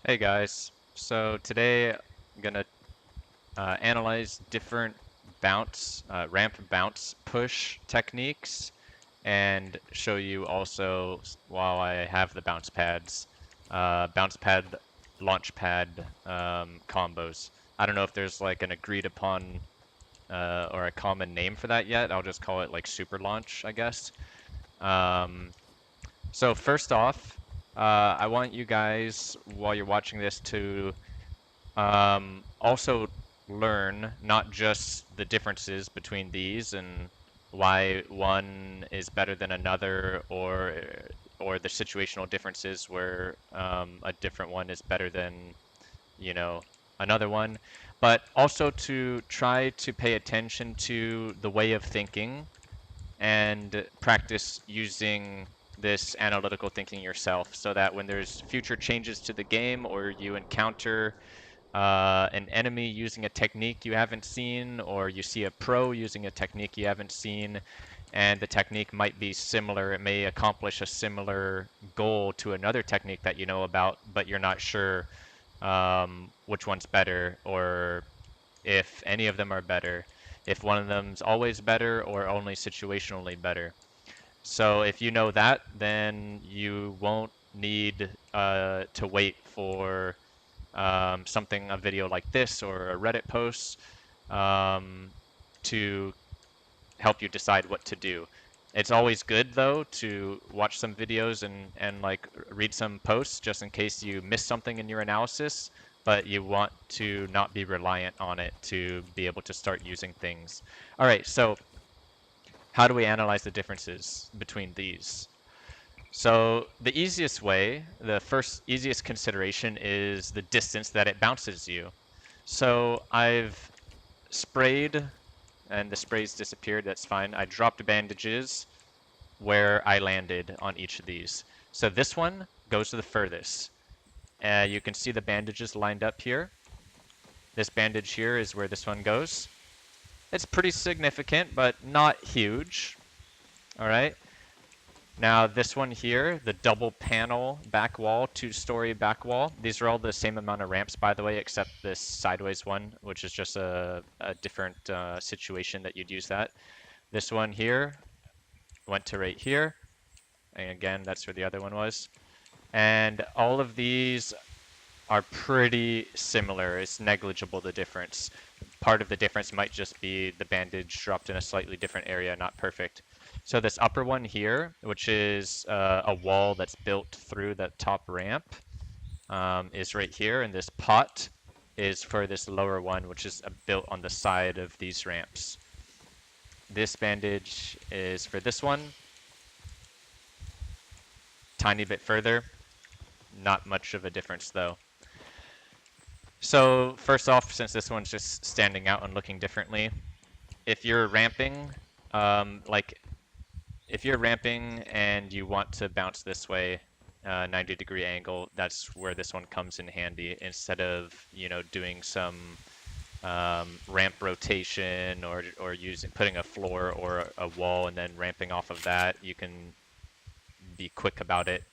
Hey guys, so today I'm gonna analyze different ramp bounce push techniques and show you also, while I have the bounce pad, launch pad combos. I don't know if there's like an agreed upon or a common name for that yet. I'll just call it like super launch, I guess. Um, so first off, I want you guys, while you're watching this, to also learn not just the differences between these and why one is better than another, or the situational differences where a different one is better than, you know, another one, but also to try to pay attention to the way of thinking and practice using this analytical thinking yourself so that when there's future changes to the game or you encounter an enemy using a technique you haven't seen, or you see a pro using a technique you haven't seen, and the technique might be similar. It may accomplish a similar goal to another technique that you know about, but you're not sure which one's better, or if any of them are better, if one of them's always better or only situationally better. So if you know that, then you won't need to wait for a video like this or a Reddit post um, to help you decide what to do. It's always good though to watch some videos and like read some posts just in case you miss something in your analysis, but you want to not be reliant on it to be able to start using things. All right, so how do we analyze the differences between these? So the easiest way, the first easiest consideration is the distance that it bounces you. So I've sprayed and the sprays disappeared, that's fine. I dropped bandages where I landed on each of these. So this one goes to the furthest. You can see the bandages lined up here. This bandage here is where this one goes. It's pretty significant, but not huge. All right. Now this one here, the double panel back wall, two-story back wall. These are all the same amount of ramps, by the way, except this sideways one, which is just a different situation that you'd use that. This one here went to right here. And again, that's where the other one was. And all of these are pretty similar. It's negligible, the difference. Part of the difference might just be the bandage dropped in a slightly different area, not perfect. So this upper one here, which is a wall that's built through the top ramp, is right here, and this pot is for this lower one, which is built on the side of these ramps. This bandage is for this one, tiny bit further, not much of a difference though. So first off, since this one's just standing out and looking differently, if you're ramping, like if you're ramping and you want to bounce this way, 90-degree angle, that's where this one comes in handy instead of, doing some ramp rotation or putting a floor or a wall and then ramping off of that. You can be quick about it,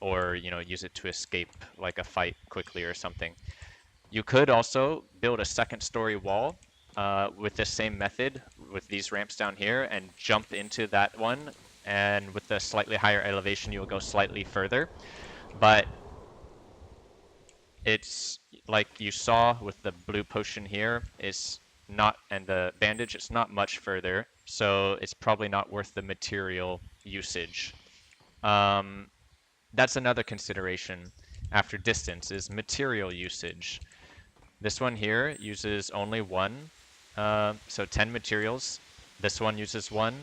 or use it to escape like a fight quickly or something. You could also build a second story wall with this same method with these ramps down here and jump into that one. And with the slightly higher elevation, you'll go slightly further. But it's like you saw with the blue potion here, it's not, and the bandage, it's not much further. So it's probably not worth the material usage. Um, that's another consideration after distance is material usage. This one here uses only one, so 10 materials. This one uses one.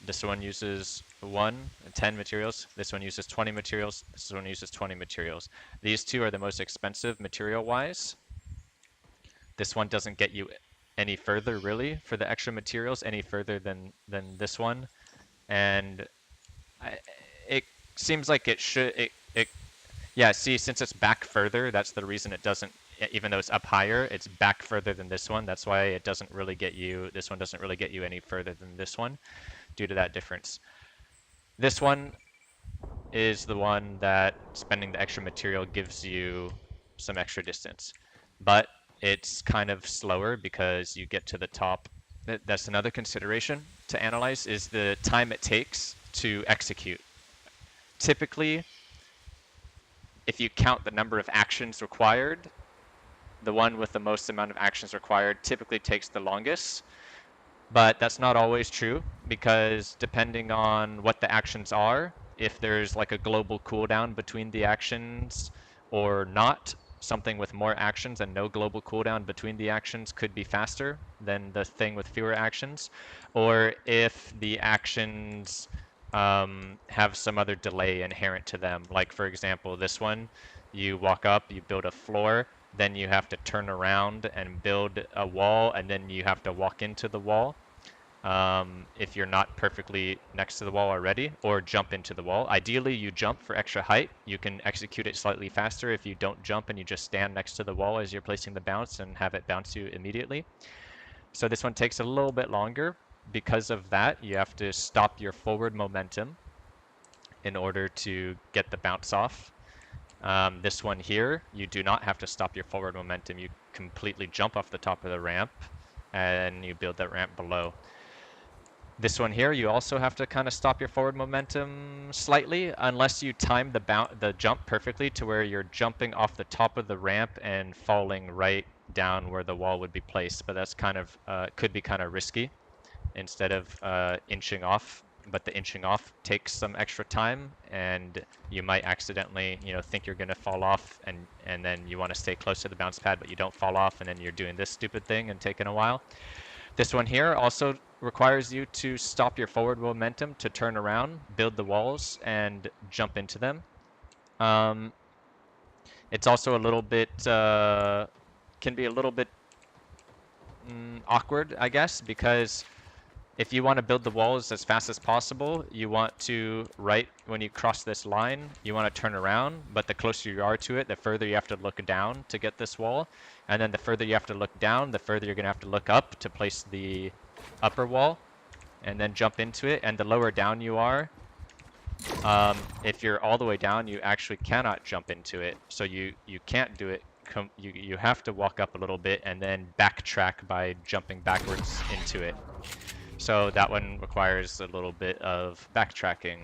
This one uses one, 10 materials. This one uses 20 materials. This one uses 20 materials. These two are the most expensive material-wise. This one doesn't get you any further, really, for the extra materials, any further than this one. And it seems like it should, yeah, see, since it's back further, that's the reason it doesn't, even though it's up higher, it's back further than this one. That's why it doesn't really get you, this one doesn't really get you any further than this one due to that difference. This one is the one that spending the extra material gives you some extra distance. But it's kind of slower because you get to the top. That's another consideration to analyze is the time it takes to execute. Typically, if you count the number of actions required, the one with the most amount of actions required typically takes the longest. But that's not always true because depending on what the actions are, if there's like a global cooldown between the actions or not, something with more actions and no global cooldown between the actions could be faster than the thing with fewer actions. Or if the actions have some other delay inherent to them. Like for example, this one, you walk up, you build a floor, then you have to turn around and build a wall, and then you have to walk into the wall if you're not perfectly next to the wall already, or jump into the wall. Ideally, you jump for extra height. You can execute it slightly faster if you don't jump and you just stand next to the wall as you're placing the bounce and have it bounce you immediately. So this one takes a little bit longer. Because of that, you have to stop your forward momentum in order to get the bounce off. This one here, you do not have to stop your forward momentum. You completely jump off the top of the ramp and you build that ramp below. This one here, you also have to kind of stop your forward momentum slightly unless you time the jump perfectly to where you're jumping off the top of the ramp and falling right down where the wall would be placed. But that's kind of could be kind of risky instead of inching off. But the inching off takes some extra time, and you might accidentally, think you're gonna fall off, and then you want to stay close to the bounce pad, but you don't fall off, and then you're doing this stupid thing and taking a while. This one here also requires you to stop your forward momentum to turn around, build the walls, and jump into them. It's also a little bit, can be a little bit awkward, I guess, because if you want to build the walls as fast as possible, you want to, right when you cross this line, you want to turn around, but the closer you are to it, the further you have to look down to get this wall. And then the further you have to look down, the further you're going to have to look up to place the upper wall and then jump into it. And the lower down you are, if you're all the way down, you actually cannot jump into it. So you can't do it. You have to walk up a little bit and then backtrack by jumping backwards into it. So that one requires a little bit of backtracking.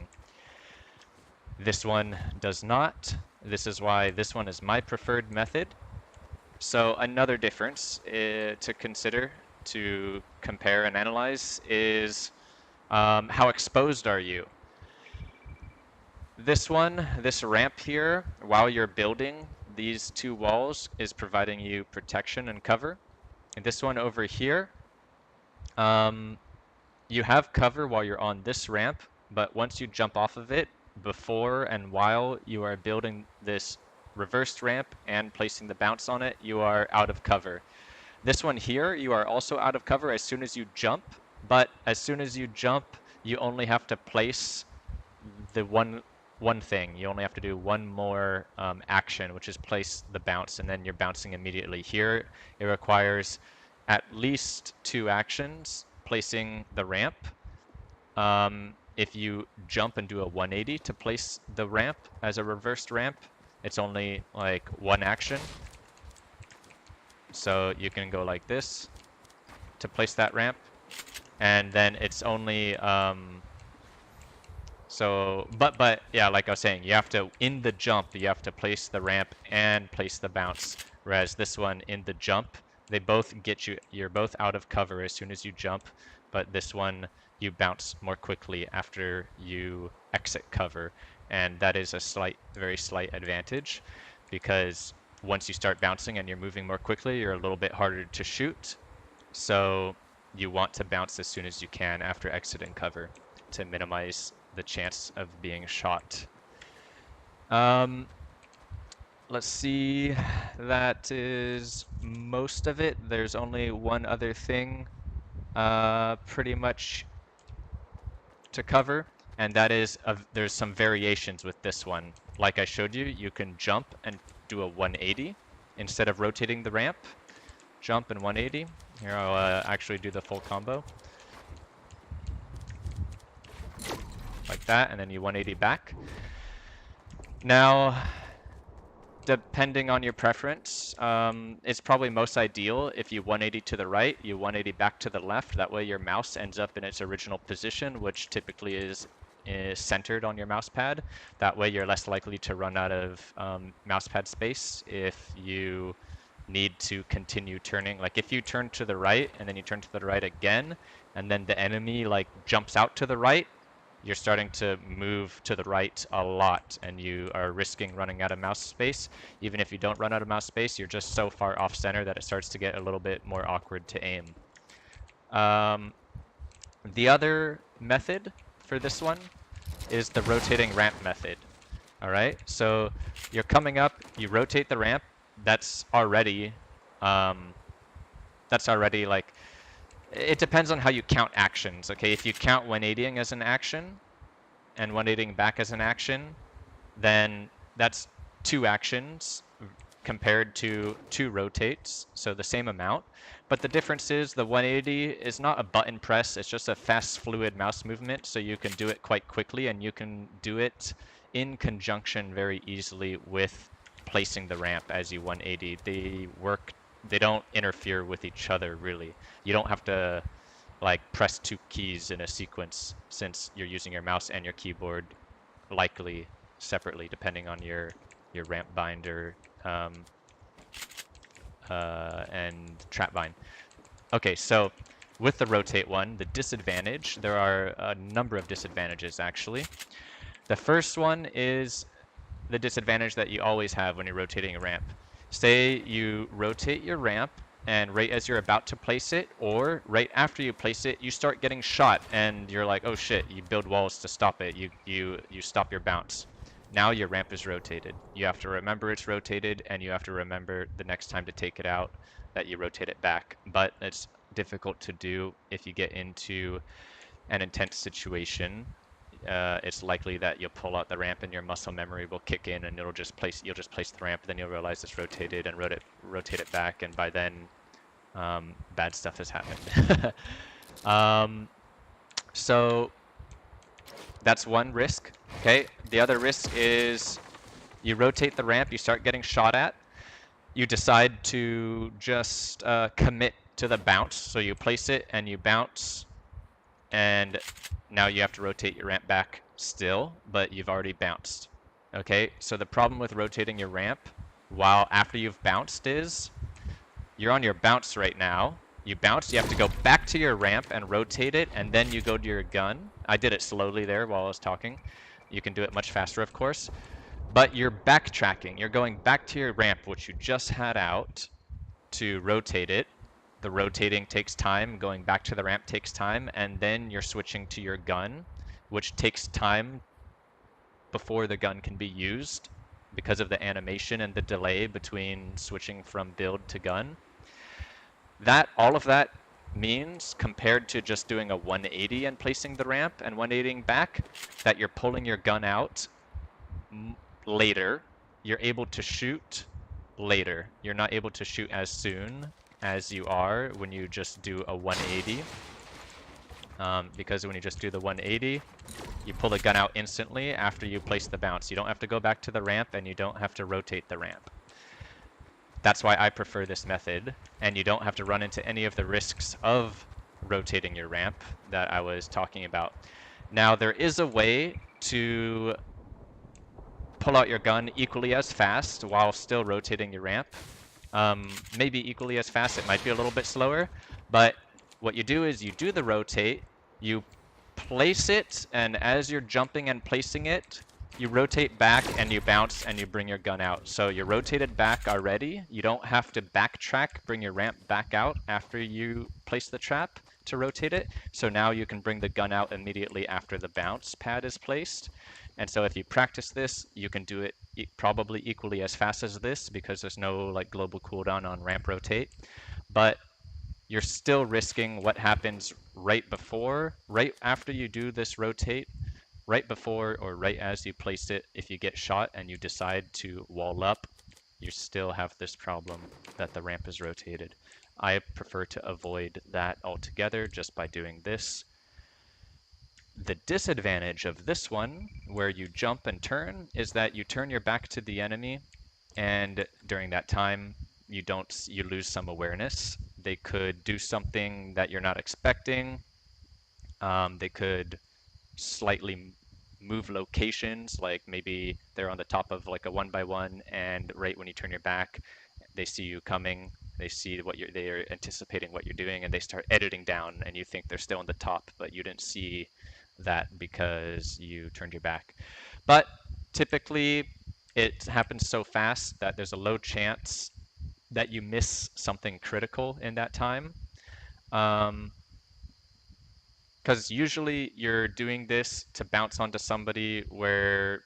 This one does not. This is why this one is my preferred method. So another difference to consider, to compare and analyze, is how exposed are you? This ramp here, while you're building these two walls, is providing you protection and cover. And this one over here, you have cover while you're on this ramp, but once you jump off of it, before and while you are building this reversed ramp and placing the bounce on it, you are out of cover. This one here, you are also out of cover as soon as you jump, but as soon as you jump, you only have to place the one thing. You only have to do one more action, which is place the bounce, and then you're bouncing immediately. Here, it requires at least 2 actions, placing the ramp. If you jump and do a 180 to place the ramp as a reversed ramp, it's only like 1 action. So you can go like this to place that ramp, and then it's only but yeah, like I was saying, you have to, in the jump, you have to place the ramp and place the bounce, whereas this one, in the jump, they both get you, you're both out of cover as soon as you jump, but this one, you bounce more quickly after you exit cover, and that is a very slight advantage, because once you start bouncing and you're moving more quickly, you're a little bit harder to shoot, so you want to bounce as soon as you can after exiting cover to minimize the chance of being shot. Let's see, that is most of it. There's only one other thing pretty much to cover, and that is there's some variations with this one. Like I showed you, you can jump and do a 180 instead of rotating the ramp. Jump and 180. Here, I'll actually do the full combo. Like that, and then you 180 back. Now, depending on your preference, it's probably most ideal if you 180 to the right, you 180 back to the left. That way your mouse ends up in its original position, which typically is centered on your mouse pad. That way you're less likely to run out of mouse pad space if you need to continue turning. Like if you turn to the right and then you turn to the right again, and then the enemy like jumps out to the right, you're starting to move to the right a lot and you are risking running out of mouse space. Even if you don't run out of mouse space, you're just so far off center that it starts to get a little bit more awkward to aim. The other method for this one is the rotating ramp method. All right, so you're coming up, you rotate the ramp. That's already, like, it depends on how you count actions. Okay, if you count 180ing as an action and 180ing back as an action, then that's 2 actions compared to 2 rotates, so the same amount. But the difference is the 180 is not a button press, it's just a fast fluid mouse movement, so you can do it quite quickly and you can do it in conjunction very easily with placing the ramp as you 180. They don't interfere with each other really. You don't have to like press 2 keys in a sequence since you're using your mouse and your keyboard likely separately depending on your ramp binder and trap bind. Okay, so with the rotate one, the disadvantage, there are a number of disadvantages actually. The first one is the disadvantage that you always have when you're rotating a ramp. Say you rotate your ramp and right as you're about to place it or right after you place it, you start getting shot and you're like, oh shit, you build walls to stop it. You stop your bounce. Now your ramp is rotated. You have to remember it's rotated and you have to remember the next time to take it out that you rotate it back. But it's difficult to do if you get into an intense situation. It's likely that you'll pull out the ramp and your muscle memory will kick in and you'll just place the ramp, then you'll realize it's rotated and rotate it back, and by then bad stuff has happened. So that's one risk. Okay, the other risk is you rotate the ramp, you start getting shot at, you decide to just commit to the bounce, so you place it and you bounce, and now you have to rotate your ramp back still, but you've already bounced. Okay, so the problem with rotating your ramp while after you've bounced is you're on your bounce right now. You bounce, you have to go back to your ramp and rotate it, and then you go to your gun. I did it slowly there while I was talking. You can do it much faster, of course. But you're backtracking. You're going back to your ramp, which you just had out, to rotate it. The rotating takes time, going back to the ramp takes time, and then you're switching to your gun, which takes time before the gun can be used because of the animation and the delay between switching from build to gun. All of that means, compared to just doing a 180 and placing the ramp and 180ing back, that you're pulling your gun out later. You're able to shoot later. You're not able to shoot as soon as you are when you just do a 180. Because when you just do the 180, you pull the gun out instantly after you place the bounce. You don't have to go back to the ramp and you don't have to rotate the ramp. That's why I prefer this method, and you don't have to run into any of the risks of rotating your ramp that I was talking about. Now, there is a way to pull out your gun equally as fast while still rotating your ramp. Maybe equally as fast, it might be a little bit slower, but what you do is you do the rotate, you place it, and as you're jumping and placing it, you rotate back and you bounce and you bring your gun out. So you're rotated back already. You don't have to backtrack, bring your ramp back out after you place the trap to rotate it. So now you can bring the gun out immediately after the bounce pad is placed. And so if you practice this, you can do it probably equally as fast as this because there's no like global cooldown on ramp rotate. But you're still risking what happens right after you do this rotate, right before or right as you place it. If you get shot and you decide to wall up, you still have this problem that the ramp is rotated. I prefer to avoid that altogether just by doing this. The disadvantage of this one, where you jump and turn, is that you turn your back to the enemy, and during that time, you lose some awareness. They could do something that you're not expecting. They could slightly move locations, like maybe they're on the top of like a 1x1, and right when you turn your back, they see you coming, they see they're anticipating what you're doing, and they start editing down, and you think they're still on the top, but you didn't see that because you turned your back. But typically, it happens so fast that there's a low chance that you miss something critical in that time. Because usually you're doing this to bounce onto somebody where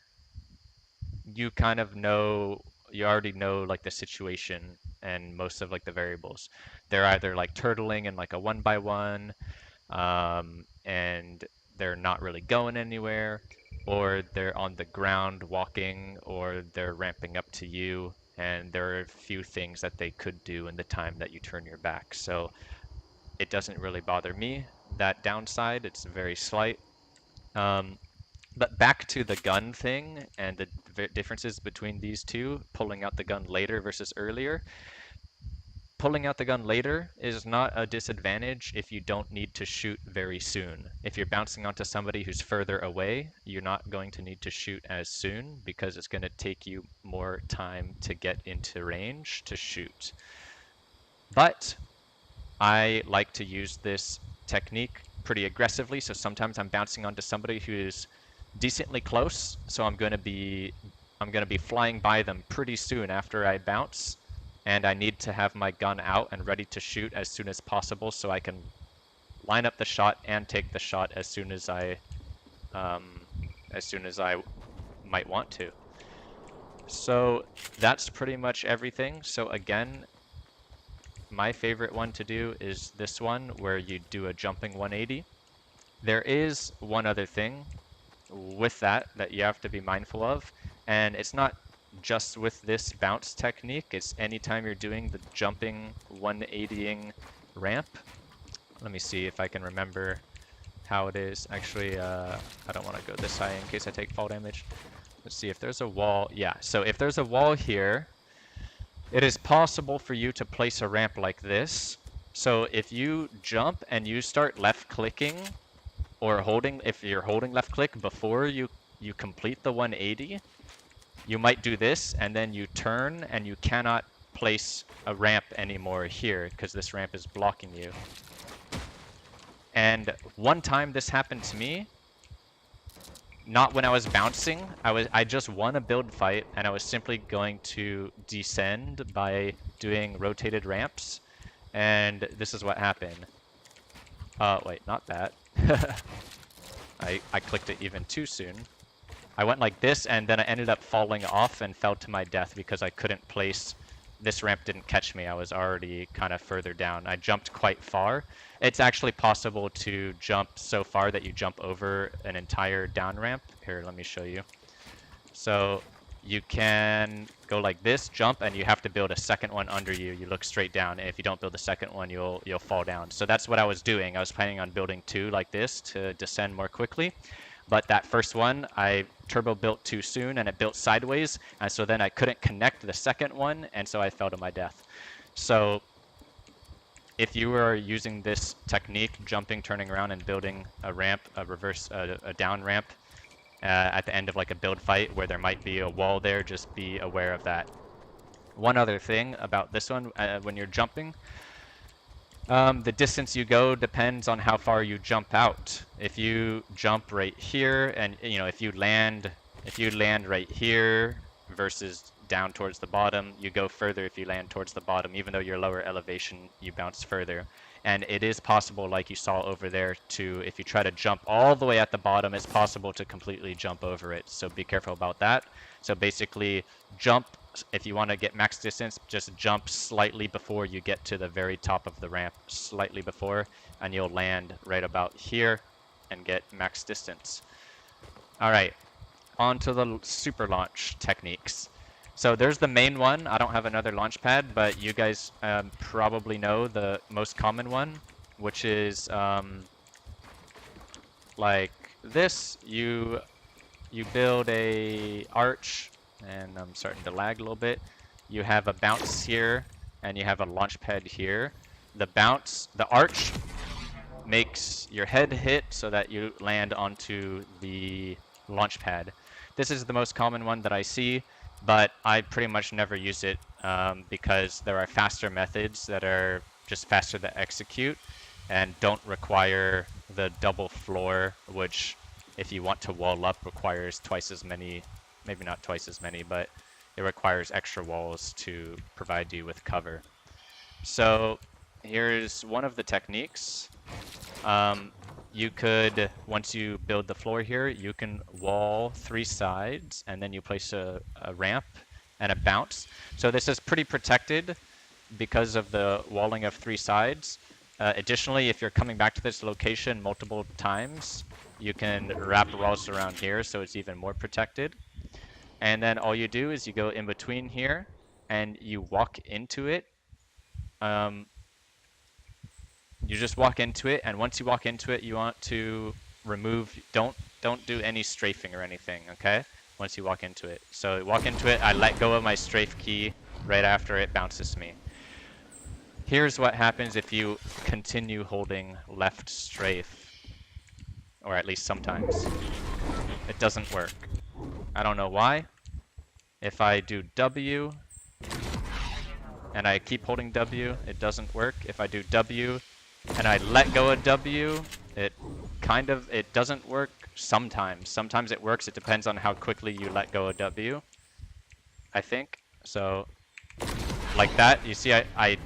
you kind of know, you already know like the situation and most of like the variables. They're either like turtling in like a 1x1, and they're not really going anywhere, or they're on the ground walking, or they're ramping up to you, and there are a few things that they could do in the time that you turn your back. So it doesn't really bother me, that downside. It's very slight. But back to the gun thing and the differences between these two, pulling out the gun later versus earlier. Pulling out the gun later is not a disadvantage if you don't need to shoot very soon. If you're bouncing onto somebody who's further away, you're not going to need to shoot as soon because it's going to take you more time to get into range to shoot. But I like to use this technique pretty aggressively, so sometimes I'm bouncing onto somebody who's decently close, so I'm going to be flying by them pretty soon after I bounce, and I need to have my gun out and ready to shoot as soon as possible so I can line up the shot and take the shot as soon as I might want to. So that's pretty much everything. So again, my favorite one to do is this one where you do a jumping 180. There is one other thing with that you have to be mindful of, and it's not just with this bounce technique, it's anytime you're doing the jumping 180ing ramp. Let me see if I can remember how it is. Actually, I don't want to go this high in case I take fall damage. Let's see if there's a wall. Yeah, so if there's a wall here, it is possible for you to place a ramp like this. So if you jump and you start left clicking, or if you're holding left click before you complete the 180, you might do this and then you turn and you cannot place a ramp anymore here because this ramp is blocking you. And one time this happened to me, not when I was bouncing. I just won a build fight and I was simply going to descend by doing rotated ramps, and this is what happened. Wait, not that. I clicked it even too soon. I went like this and then I ended up falling off and fell to my death because I couldn't place. This ramp didn't catch me. I was already kind of further down. I jumped quite far. It's actually possible to jump so far that you jump over an entire down ramp. Here, let me show you. So you can go like this, jump, and you have to build a second one under you. You look straight down, and if you don't build the second one, you'll fall down. So that's what I was doing. I was planning on building two like this to descend more quickly. But that first one, I turbo built too soon and it built sideways, and so then I couldn't connect the second one, and so I fell to my death. So if you are using this technique, jumping, turning around, and building a ramp, a down ramp at the end of like a build fight where there might be a wall there, just be aware of that. One other thing about this one, when you're jumping, the distance you go depends on how far you jump out. If you jump right here, and if you land right here versus down towards the bottom, you go further if you land towards the bottom. Even though you're lower elevation, you bounce further. And it is possible, like you saw over there, if you try to jump all the way at the bottom, it's possible to completely jump over it. So be careful about that. So basically, jump. If you want to get max distance, just jump slightly before you get to the very top of the ramp, slightly before, and you'll land right about here and get max distance. All right, on to the super launch techniques. So there's the main one. I don't have another launch pad, but you guys probably know the most common one, which is like this, you build a arch, and I'm starting to lag a little bit. You have a bounce here, and you have a launch pad here. The arch makes your head hit so that you land onto the launch pad. This is the most common one that I see, but I pretty much never use it because there are faster methods that are just faster to execute and don't require the double floor, which if you want to wall up requires twice as many, maybe not twice as many, but it requires extra walls to provide you with cover. So here's one of the techniques. You could, once you build the floor here, you can wall 3 sides, and then you place a ramp and a bounce. So this is pretty protected because of the walling of 3 sides. Additionally, if you're coming back to this location multiple times, you can wrap walls around here, so it's even more protected. And then all you do is you go in between here, and you walk into it. You just walk into it, and once you walk into it, you want to remove, don't do any strafing or anything, okay? Once you walk into it. So walk into it, I let go of my strafe key right after it bounces me. Here's what happens if you continue holding left strafe, or at least sometimes. It doesn't work. I don't know why. If I do W, and I keep holding W, it doesn't work. If I do W, and I let go of W, it doesn't work sometimes. Sometimes it works. It depends on how quickly you let go of W, I think. So like that, you see I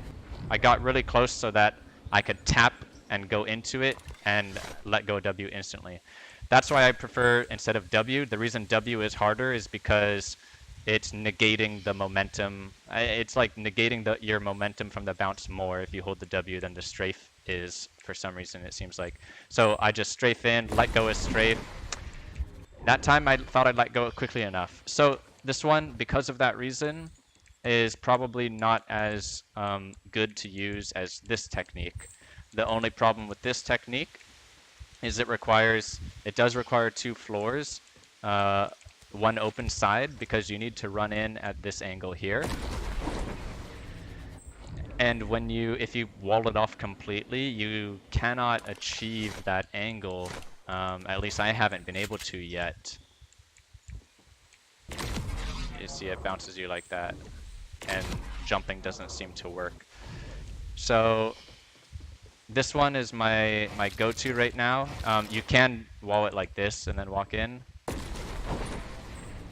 got really close so that I could tap and go into it and let go of W instantly. That's why I prefer instead of W. The reason W is harder is because it's negating the momentum. It's like negating your momentum from the bounce more if you hold the W than the strafe is for some reason, it seems like. So I just strafe in, let go of strafe. That time I thought I'd let go quickly enough. So this one, because of that reason, is probably not as good to use as this technique. The only problem with this technique is it does require 2 floors, one open side, because you need to run in at this angle here. And if you wall it off completely, you cannot achieve that angle. At least I haven't been able to yet. You see it bounces you like that, and jumping doesn't seem to work. So this one is my go-to right now. You can wall it like this and then walk in.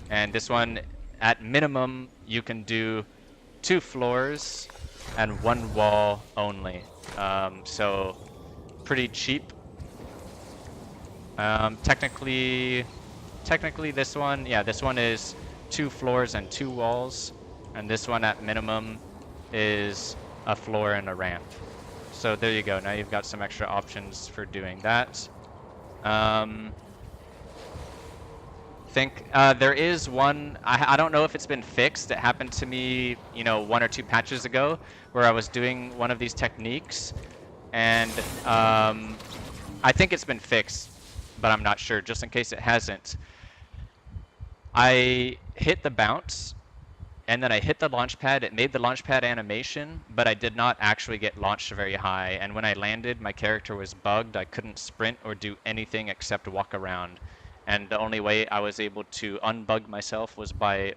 And this one, at minimum, you can do 2 floors and 1 wall only. So pretty cheap. Technically this one is 2 floors and 2 walls, and this one at minimum is a floor and a ramp. So there you go. Now you've got some extra options for doing that. There is one, I don't know if it's been fixed. It happened to me, 1 or 2 patches ago, where I was doing one of these techniques, and I think it's been fixed, but I'm not sure, just in case it hasn't. I hit the bounce, and then I hit the launch pad. It made the launch pad animation, but I did not actually get launched very high, and when I landed, my character was bugged. I couldn't sprint or do anything except walk around. And the only way I was able to unbug myself was by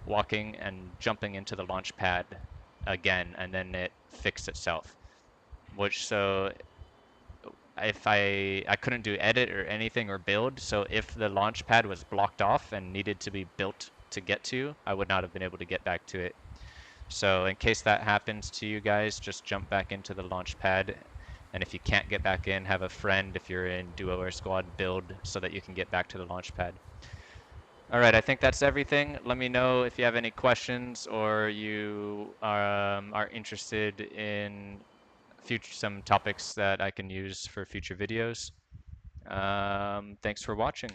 walking and jumping into the launch pad again, and then it fixed itself. So if I couldn't do edit or anything or build, so if the launch pad was blocked off and needed to be built to get to, I would not have been able to get back to it. So in case that happens to you guys, just jump back into the launch pad. And if you can't get back in, have a friend, if you're in duo or squad, build so that you can get back to the launch pad. All right, I think that's everything. Let me know if you have any questions or you are interested in some topics that I can use for future videos. Thanks for watching.